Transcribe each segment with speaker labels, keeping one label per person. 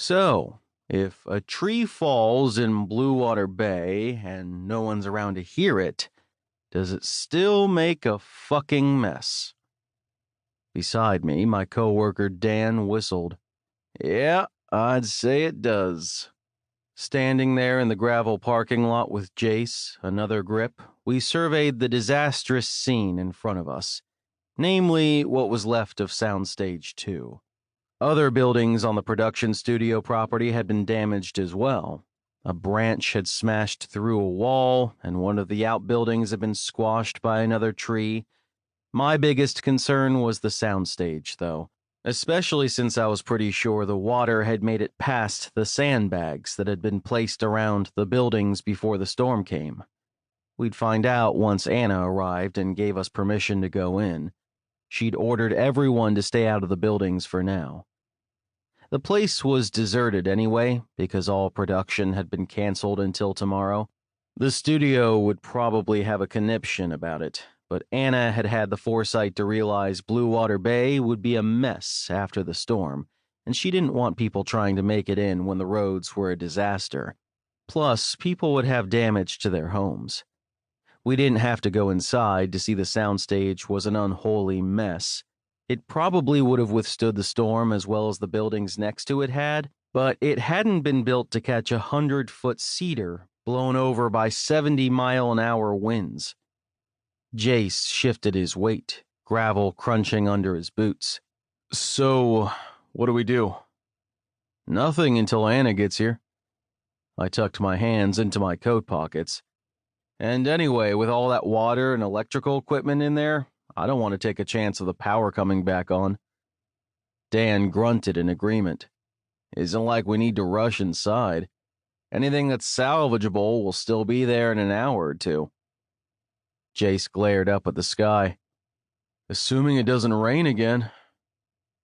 Speaker 1: So, if a tree falls in Bluewater Bay and no one's around to hear it, does it still make a fucking mess? Beside me, my coworker Dan whistled. Yeah, I'd say it does. Standing there in the gravel parking lot with Jace, another grip, we surveyed the disastrous scene in front of us, namely what was left of Soundstage 2. Other buildings on the production studio property had been damaged as well. A branch had smashed through a wall, and one of the outbuildings had been squashed by another tree. My biggest concern was the soundstage, though, especially since I was pretty sure the water had made it past the sandbags that had been placed around the buildings before the storm came. We'd find out once Anna arrived and gave us permission to go in. She'd ordered everyone to stay out of the buildings for now. The place was deserted anyway, because all production had been canceled until tomorrow. The studio would probably have a conniption about it, but Anna had had the foresight to realize Bluewater Bay would be a mess after the storm, and she didn't want people trying to make it in when the roads were a disaster. Plus, people would have damage to their homes. We didn't have to go inside to see the soundstage was an unholy mess. It probably would have withstood the storm as well as the buildings next to it had, but it hadn't been built to catch 100-foot cedar blown over by 70-mile-an-hour winds. Jace shifted his weight, gravel crunching under his boots. So, what do we do? Nothing until Anna gets here. I tucked my hands into my coat pockets. And anyway, with all that water and electrical equipment in there, I don't want to take a chance of the power coming back on. Dan grunted in agreement. Isn't like we need to rush inside. Anything that's salvageable will still be there in an hour or two. Jace glared up at the sky. Assuming it doesn't rain again.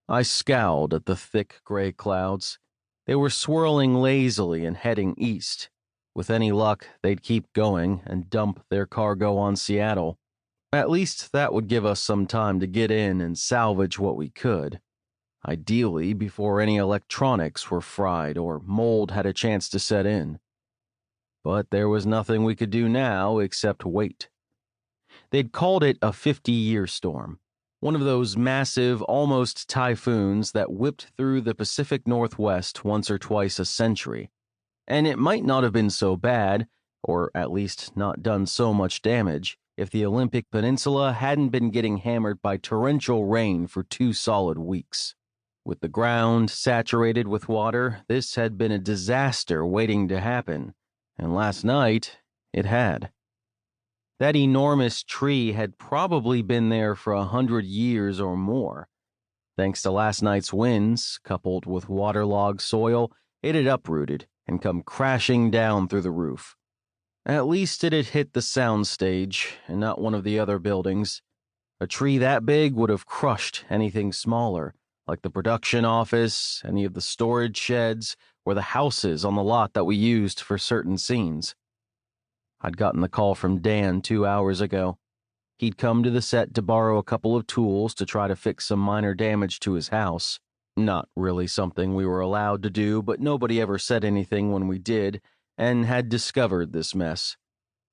Speaker 1: I scowled at the thick gray clouds. They were swirling lazily and heading east. With any luck, they'd keep going and dump their cargo on Seattle. At least that would give us some time to get in and salvage what we could. Ideally, before any electronics were fried or mold had a chance to set in. But there was nothing we could do now except wait. They'd called it a 50-year storm, one of those massive, almost typhoons that whipped through the Pacific Northwest once or twice a century. And it might not have been so bad, or at least not done so much damage, if the Olympic Peninsula hadn't been getting hammered by torrential rain for 2 solid weeks. With the ground saturated with water, this had been a disaster waiting to happen, and last night it had. That enormous tree had probably been there for 100 years or more. Thanks to last night's winds, coupled with waterlogged soil, it had uprooted and come crashing down through the roof. At least it had hit the soundstage and not one of the other buildings. A tree that big would have crushed anything smaller, like the production office, any of the storage sheds, or the houses on the lot that we used for certain scenes. I'd gotten the call from Dan 2 hours ago. He'd come to the set to borrow a couple of tools to try to fix some minor damage to his house. Not really something we were allowed to do, but nobody ever said anything when we did, and had discovered this mess.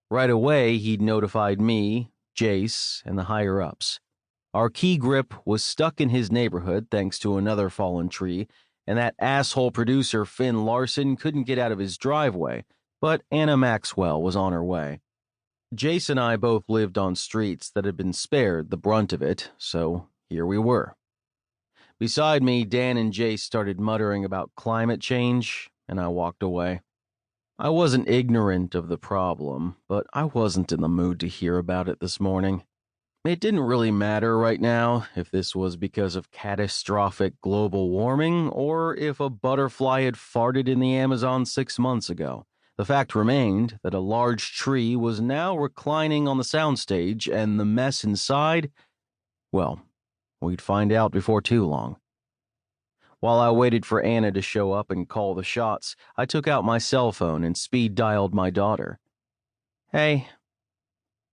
Speaker 1: Right away, he'd notified me, Jace, and the higher-ups. Our key grip was stuck in his neighborhood thanks to another fallen tree, and that asshole producer Finn Larson couldn't get out of his driveway, but Anna Maxwell was on her way. Jace and I both lived on streets that had been spared the brunt of it, so here we were. Beside me, Dan and Jace started muttering about climate change, and I walked away. I wasn't ignorant of the problem, but I wasn't in the mood to hear about it this morning. It didn't really matter right now if this was because of catastrophic global warming or if a butterfly had farted in the Amazon 6 months ago. The fact remained that a large tree was now reclining on the soundstage, and the mess inside, well, we'd find out before too long. While I waited for Anna to show up and call the shots, I took out my cell phone and speed-dialed my daughter. Hey,